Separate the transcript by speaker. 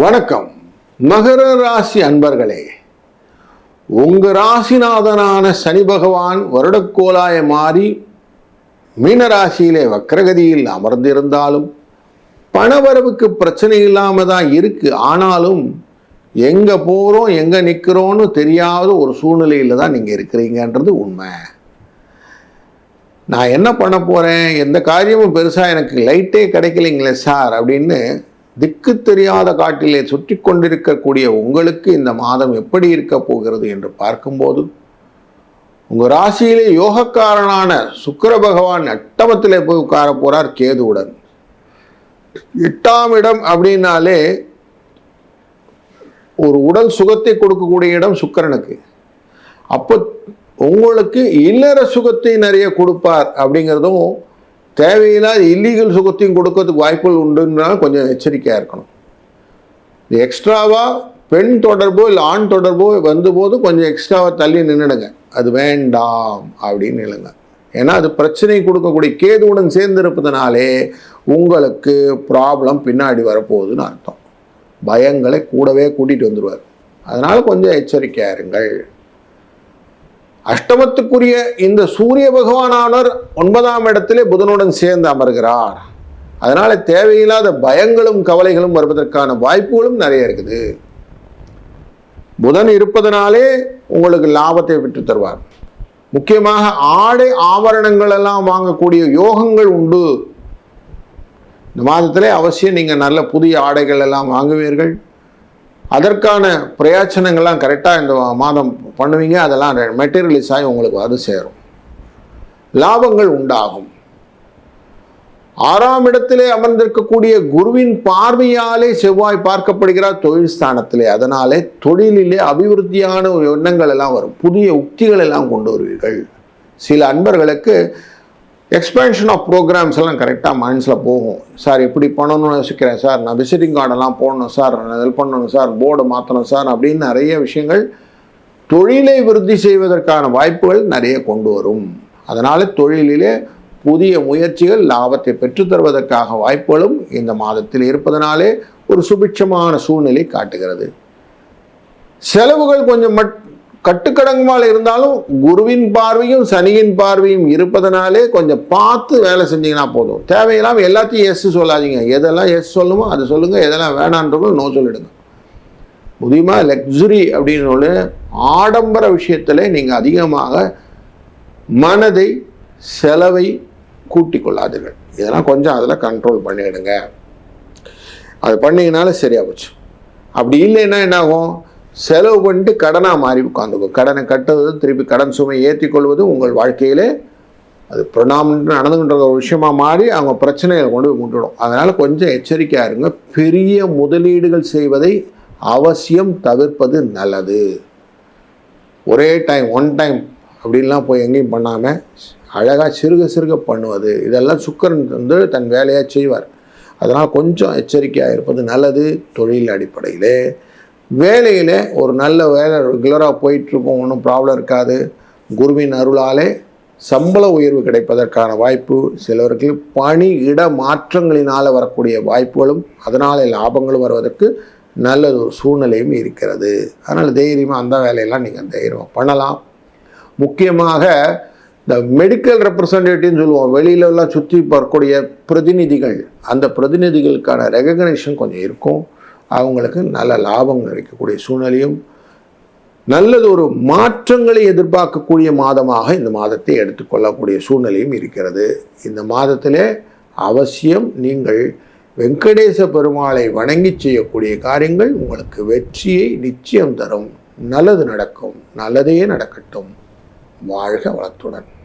Speaker 1: வணக்கம் மகர ராசி அன்பர்களே. உங்க ராசிநாதனான சனி பகவான் வருடக்கோளாய மாறி மீனராசியிலே வக்ரகதியில் அமர்ந்திருந்தாலும் பணவரவுக்கு பிரச்சனை இல்லாம தான் இருக்கு. ஆனாலும் எங்க போறோம் எங்க நிற்கிறோன்னு தெரியாத ஒரு சூழ்நிலையில தான் நீங்க இருக்கிறீங்கன்றது உண்மை. நான் என்ன பண்ண போறேன், எந்த காரியமும் பெருசா எனக்கு லைட்டே கிடைக்கலைங்களே சார் அப்படின்னு திக்கு தெரியாத காட்டிலே சுற்றி கொண்டிருக்கக்கூடிய உங்களுக்கு இந்த மாதம் எப்படி இருக்க போகிறது என்று பார்க்கும்போது, உங்க ராசியிலே யோகக்காரனான சுக்கிர பகவான் அட்டமத்திலே போய் உட்கார போறார் கேதுவுடன். 8ஆம் இடம் அப்படின்னாலே ஒரு உடல் சுகத்தை கொடுக்கக்கூடிய இடம் சுக்கிரனுக்கு. அப்போ உங்களுக்கு இல்லற சுகத்தை நிறைய கொடுப்பார் அப்படிங்கிறதும், தேவையில்லாத இல்லீகல் சுகத்தையும் கொடுக்கறதுக்கு வாய்ப்புகள் உண்டுனாலும் கொஞ்சம் எச்சரிக்கையாக இருக்கணும். இது எக்ஸ்ட்ராவாக பெண் தொடர்போ இல்லை ஆண் தொடர்போ வந்தபோது கொஞ்சம் எக்ஸ்ட்ராவாக தள்ளி நின்றுடுங்க. அது வேண்டாம் அப்படின்னு நில்லுங்க. ஏன்னா அது பிரச்சனை கொடுக்கக்கூடிய கேதுவுடன் சேர்ந்து இருப்பதனாலே உங்களுக்கு ப்ராப்ளம் பின்னாடி வரப்போகுதுன்னு அர்த்தம். பயங்களை கூடவே கூட்டிகிட்டு வந்துடுவார். அதனால் கொஞ்சம் எச்சரிக்கையாக இருங்கள். அஷ்டமத்துக்குரிய இந்த சூரிய பகவானானவர் 9ஆம் இடத்திலே புதனுடன் சேர்ந்து அமர்கிறார். அதனால தேவையில்லாத பயங்களும் கவலைகளும் வருவதற்கான வாய்ப்புகளும் நிறைய இருக்குது. புதன் இருப்பதனாலே உங்களுக்கு லாபத்தை பெற்று தருவார். முக்கியமாக ஆடை ஆபரணங்கள் எல்லாம் வாங்கக்கூடிய யோகங்கள் உண்டு. இந்த மாதத்திலே அவசியம் நீங்கள் நல்ல புதிய ஆடைகள் எல்லாம் வாங்குவீர்கள். அதற்கான பிரயாச்சனங்கள்லாம் கரெக்டாக இந்த மாதம் பண்ணுவீங்க. அதெல்லாம் மெட்டீரியலைஸ் ஆகி உங்களுக்கு அது சேரும். லாபங்கள் உண்டாகும். 6ஆம் இடத்திலே அமர்ந்திருக்கக்கூடிய குருவின் பார்வையாலே செவ்வாய் பார்க்கப்படுகிறார் தொழில் ஸ்தானத்திலே. அதனாலே தொழிலிலே அபிவிருத்தியான எண்ணங்கள் எல்லாம் வரும். புதிய உக்திகள் எல்லாம் கொண்டு வருவீர்கள். சில அன்பர்களுக்கு எக்ஸ்பேன்ஷன் ஆஃப் ப்ரோக்ராம்ஸ் எல்லாம் கரெக்டாக மைண்ட்ஸில் போகும். சார் இப்படி பண்ணணும்னு யோசிக்கிறேன் சார், நான் விசிட்டிங் கார்டெல்லாம் போடணும் சார், நான் ஹெல்ப் பண்ணணும் சார், போர்டு மாற்றணும் சார் அப்படின்னு நிறைய விஷயங்கள் தொழிலை விருத்தி செய்வதற்கான வாய்ப்புகள் நிறைய கொண்டு வரும். அதனால் தொழிலிலே புதிய முயற்சிகள் லாபத்தை பெற்றுத்தருவதற்காக வாய்ப்புகளும் இந்த மாதத்தில் இருப்பதனாலே ஒரு சுபிட்சமான சூழ்நிலை காட்டுகிறது. செலவுகள் கொஞ்சம் கட்டுக்கடங்குமால் இருந்தாலும் குருவின் பார்வையும் சனியின் பார்வையும் இருப்பதனாலே கொஞ்சம் பார்த்து வேலை செஞ்சீங்கன்னா போதும். தேவையில்லாமல் எல்லாத்தையும் எஸ் சொல்லாதீங்க. எதெல்லாம் எஸ் சொல்லுமோ அது சொல்லுங்க, எதெல்லாம் வேணான்றவங்க நோ சொல்லிடுங்க. முக்கியமாக லக்ஸுரி அப்படின்னு ஆடம்பர விஷயத்தில் நீங்கள் அதிகமாக மனதை செலவை கூட்டிக் கொள்ளாதீர்கள். இதெல்லாம் கொஞ்சம் அதில் கண்ட்ரோல் பண்ணிடுங்க. அது பண்ணிங்கனால சரியாக போச்சு. அப்படி இல்லைன்னா என்ன ஆகும், செலவு பண்ணிட்டு கடனாக மாறி உட்காந்துக்கும். கடனை கட்டுவது, திருப்பி கடன் சுமை ஏற்றி கொள்வது உங்கள் வாழ்க்கையிலே அது பிரணாமன் நடந்துகின்ற ஒரு விஷயமா மாறி அவங்க பிரச்சனைகளை கொண்டு போய் முட்டுடும். அதனால் கொஞ்சம் எச்சரிக்கையாக இருங்க. பெரிய முதலீடுகள் செய்வதை அவசியம் தவிர்ப்பது நல்லது. ஒரே டைம் ஒன் டைம் அப்படின்லாம் போய் எங்கேயும் பண்ணாமல் அழகாக சிறுக சிறுக பண்ணுவது, இதெல்லாம் சுக்கிரன் வந்து தன் வேலையாக செய்வார். அதனால் கொஞ்சம் எச்சரிக்கையாக இருப்பது நல்லது. தொழில் அடிப்படையிலே வேலையில் ஒரு நல்ல வேலை ரெகுலராக போயிட்டுருக்கும், ஒன்றும் ப்ராப்ளம் இருக்காது. குருவின் அருளாலே சம்பள உயர்வு கிடைப்பதற்கான வாய்ப்பு, சிலருக்கு பணி இட மாற்றங்களினால் வரக்கூடிய வாய்ப்புகளும் அதனால் லாபங்களும் வருவதற்கு நல்லது ஒரு சூழ்நிலையும் இருக்கிறது. அதனால் தைரியமாக அந்த வேலையெல்லாம் நீங்கள் தைரியமாக பண்ணலாம். முக்கியமாக இந்த மெடிக்கல் ரெப்ரசன்டேட்டிவ்னு சொல்லுவோம், வெளியிலலாம் சுற்றி பார்க்கக்கூடிய பிரதிநிதிகள், அந்த பிரதிநிதிகளுக்கான ரெகக்னேஷன் கொஞ்சம் இருக்கும். அவங்களுக்கு நல்ல லாபம் கிடைக்கக்கூடிய சூழ்நிலையும் நல்லது ஒரு மாற்றங்களை எதிர்பார்க்கக்கூடிய மாதமாக இந்த மாதத்தை எடுத்துக்கொள்ளக்கூடிய சூழ்நிலையும் இருக்கிறது. இந்த மாதத்திலே அவசியம் நீங்கள் வெங்கடேச பெருமாளை வணங்கி செய்யக்கூடிய காரியங்கள் உங்களுக்கு வெற்றியை நிச்சயம் தரும். நல்லது நடக்கும். நல்லதே நடக்கட்டும். வாழ்க வளத்துடன்.